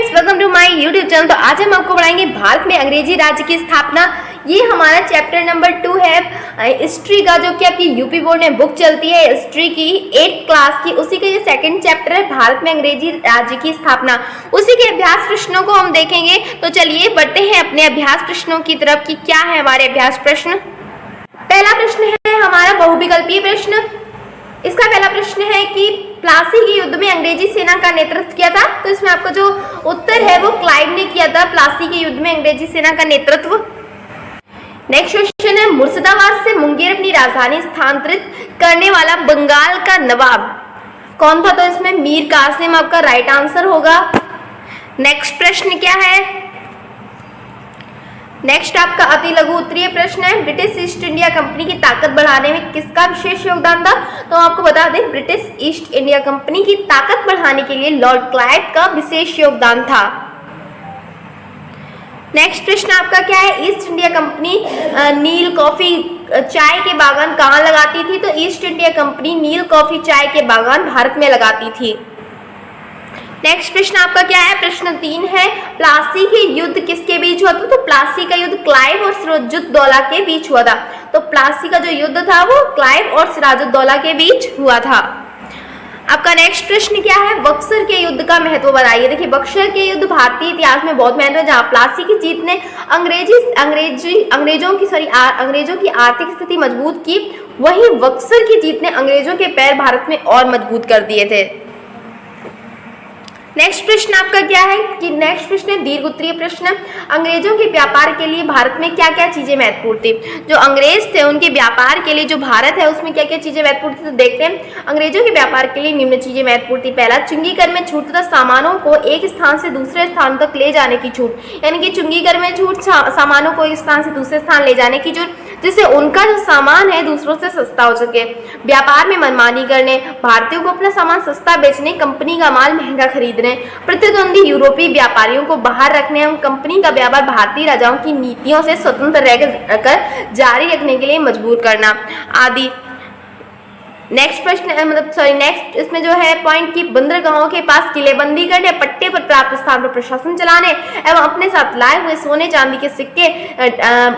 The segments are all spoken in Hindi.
Friends, welcome to my YouTube channel. तो आज हम आपको पढ़ाएंगे भारत में अंग्रेजी राज्य की स्थापना। ये हमारा चैप्टर नंबर 2 है हिस्ट्री का, जो कि आपकी यूपी बोर्ड में बुक चलती है हिस्ट्री की 8th क्लास की। उसी का ये सेकंड चैप्टर है, भारत में अंग्रेजी राज्य की स्थापना। उसी के अभ्यास प्रश्नों को हम देखेंगे। तो चलिए बढ़ते हैं अपने अभ्यास प्रश्नों की तरफ कि क्या है हमारे अभ्यास प्रश्न। पहला प्रश्न है हमारा बहुविकल्पीय प्रश्न। इसका पहला प्रश्न है कि प्लासी के युद्ध में अंग्रेजी सेना का नेतृत्व किया था। तो इसमें आपका जो उत्तर है वो क्लाइव ने किया था, प्लासी के युद्ध में अंग्रेजी सेना का नेतृत्व। नेक्स्ट क्वेश्चन है मुर्शिदाबाद से मुंगेर अपनी राजधानी स्थानांतरित करने वाला बंगाल का नवाब कौन था? तो इसमें मीर कासिम आपका राइट आंसर होगा। नेक्स्ट प्रश्न क्या है? नेक्स्ट आपका अति लघु उत्तरीय प्रश्न है ब्रिटिश ईस्ट इंडिया कंपनी की ताकत बढ़ाने में किसका विशेष योगदान था? तो आपको बता दें ब्रिटिश ईस्ट इंडिया कंपनी की ताकत बढ़ाने के लिए लॉर्ड क्लाइव का विशेष योगदान था। नेक्स्ट प्रश्न आपका क्या है? ईस्ट इंडिया कंपनी नील कॉफी चाय के बागान कहाँ लगाती थी? तो ईस्ट इंडिया कंपनी नील कॉफी चाय के बागान भारत में लगाती थी। नेक्स्ट प्रश्न आपका क्या है? प्रश्न 3 है प्लासी के युद्ध किसके बीच हुआ था? तो प्लासी का युद्ध क्लाइव और सिराजुद्दौला के बीच हुआ था। तो प्लासी का जो युद्ध था वो क्लाइव और सिराजुद्दौला के बीच हुआ था। आपका नेक्स्ट प्रश्न क्या है? बक्सर के युद्ध का महत्व बताइए। देखिए बक्सर के युद्ध भारतीय इतिहास में बहुत महत्व है। जहाँ प्लासी की जीत ने अंग्रेजों की आर्थिक स्थिति मजबूत की, वहीं बक्सर की जीत ने अंग्रेजों के पैर भारत में और मजबूत कर दिए थे। नेक्स्ट प्रश्न आपका क्या है कि नेक्स्ट प्रश्न है दीर्घ उत्तरीय प्रश्न। अंग्रेजों के व्यापार के लिए भारत में क्या क्या चीजें महत्वपूर्ण थी? जो अंग्रेज थे उनके व्यापार के लिए जो भारत है उसमें क्या क्या चीजें महत्वपूर्ण थी? तो देखते हैं। अंग्रेजों के व्यापार के लिए निम्न चीजें महत्वपूर्ण थी। पहला, चुंगी कर में छूट तथा सामानों को एक स्थान से दूसरे स्थान तक ले जाने की छूट, यानी कि चुंगी कर में छूट, सामानों को एक स्थान से दूसरे स्थान ले जाने की छूट, जिससे उनका जो सामान है दूसरों से सस्ता हो सके। व्यापार में मनमानी करने, भारतीयों को अपना सामान सस्ता बेचने, कंपनी का माल महंगा खरीदने, प्रतिद्वंदी यूरोपीय व्यापारियों को बाहर रखने एवं कंपनी का व्यापार भारतीय राजाओं की नीतियों से स्वतंत्र रहकर जारी रखने के लिए मजबूर करना आदि। नेक्स्ट प्रश्न नेक्स्ट इसमें जो है पॉइंट की बंदरगाहों के पास किलेबंदी करने, पट्टे पर प्राप्त स्थान पर प्रशासन चलाने एवं अपने साथ लाए हुए सोने चांदी के सिक्के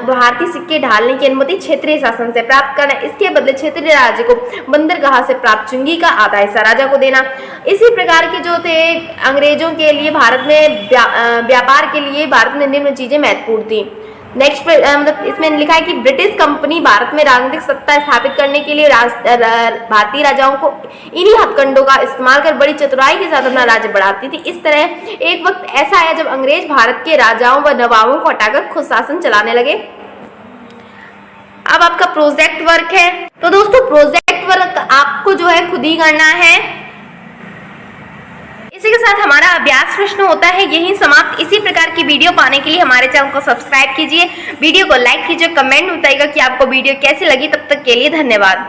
भारतीय सिक्के ढालने की अनुमति क्षेत्रीय शासन से प्राप्त करना। इसके बदले क्षेत्रीय राज्य को बंदरगाह से प्राप्त चुंगी का आधा हिस्सा राजा को देना। इसी प्रकार के जो थे अंग्रेजों के लिए भारत में व्यापार के लिए भारत में निम्न चीजें महत्वपूर्ण थी। नेक्स्ट इसमें लिखा है कि ब्रिटिश कंपनी भारत में राजनीतिक सत्ता स्थापित करने के लिए भारतीय राजाओं को इन्हीं हथकंडों का इस्तेमाल कर बड़ी चतुराई के साथ अपना राज्य बढ़ाती थी। इस तरह एक वक्त ऐसा आया जब अंग्रेज भारत के राजाओं व नवाबों को हटाकर खुद शासन चलाने लगे। अब आपका प्रोजेक्ट वर्क है। तो दोस्तों प्रोजेक्ट वर्क आपको जो है खुद ही करना है। इसी के साथ हमारा अभ्यास प्रश्न होता है यही समाप्त। इसी प्रकार की वीडियो पाने के लिए हमारे चैनल को सब्सक्राइब कीजिए, वीडियो को लाइक कीजिए, कमेंट बताइएगा कि आपको वीडियो कैसी लगी। तब तक के लिए धन्यवाद।